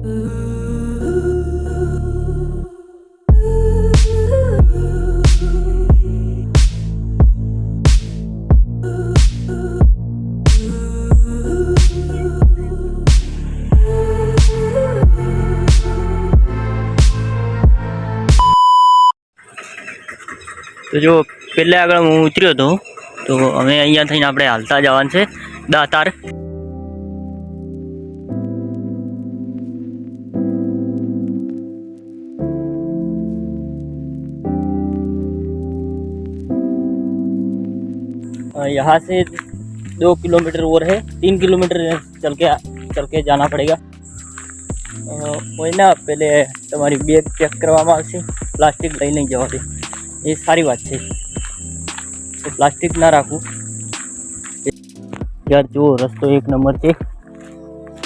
तो जो पहले आगे हूँ उतर्यो तो हमें अँ थी आप हालता जवान है दातार। यहाँ से 2 किलोमीटर और है, 3 किलोमीटर चल के जाना पड़ेगा। कोई ना पहले तमारी बैग चेक करवामां आवशे, प्लास्टिक लई नहीं जवा दे, ये सारी बात है। तो प्लास्टिक ना राखू यार। जो रस्तो एक नंबर है,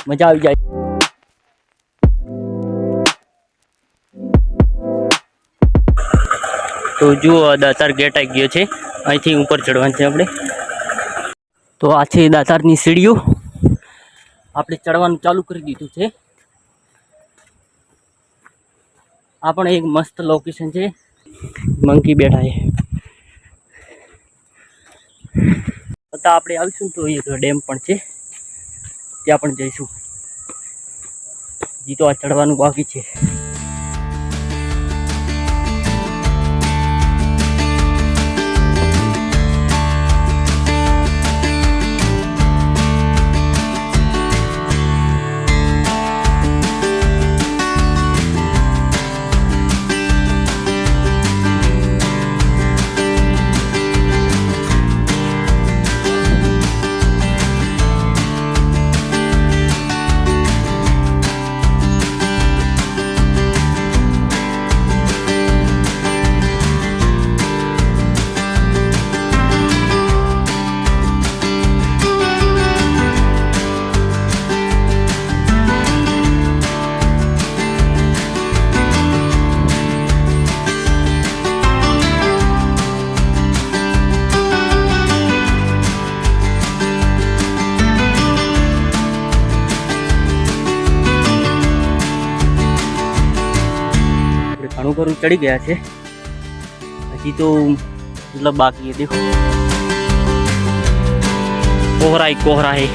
मजा आ जाए। तो जो दातार गेट आई गयो है, अहीं थी ऊपर चढ़वा है अपने। तो आ छे दातारनी सीढ़ीओ, आपणे चढ़वानुं चालू करी दीधुं छे। आ पण एक मस्त लोकेशन है, मंकी बैठा है। छतां आपणे आवीशुं तो एक डेम पण छे, त्यां पण जईशुं। हजी तो आ चढ़वानुं बाकी छे। घणुं खरुं चढ़ी गया है, हजी तो मतलब बाकी है। देखो कोहरा ही कोहरा है,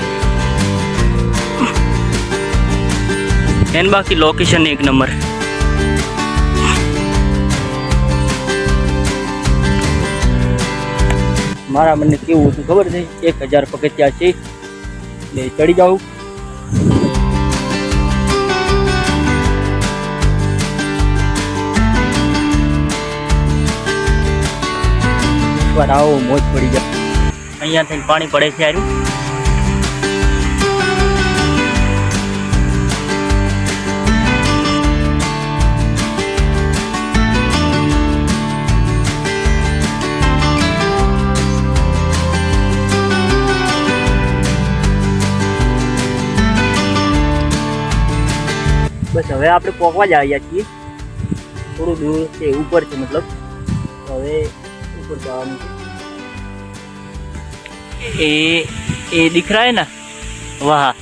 एन बाकी लोकेशन एक नंबर। मारा मन ने केवुं हतुं खबर छे, 1000 पगथिया छे, એટલે चढ़ी जाऊँ। आओ मोज पड़ी जाए। अँ थी पानी पड़े थे यार। बस हवे आपणे पोकवा ज आव्या छीए, थोड़ું दूर से ऊपर से, मतलब हवे ऊपर जावानुं छे। ये दिख रहा है ना वहाँ,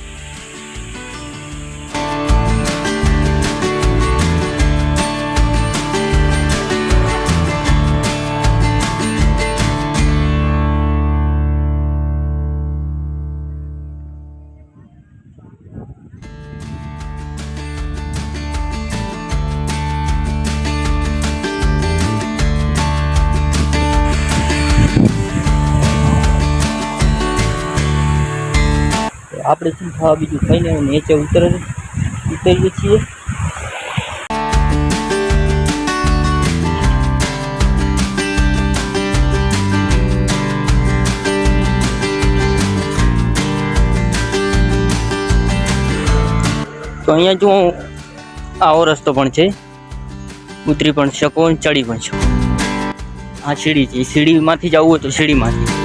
આપણે શું ખાવા બીજું ખાઈને નીચે ઉતરીએ છીએ। તો અહીંયા જો આવો રસ્તો પણ છે, ઉતરી પણ શકો, ચડી પણ શકો। આ સીડી છે, સીડીમાંથી જવું હોય તો સીડીમાંથી।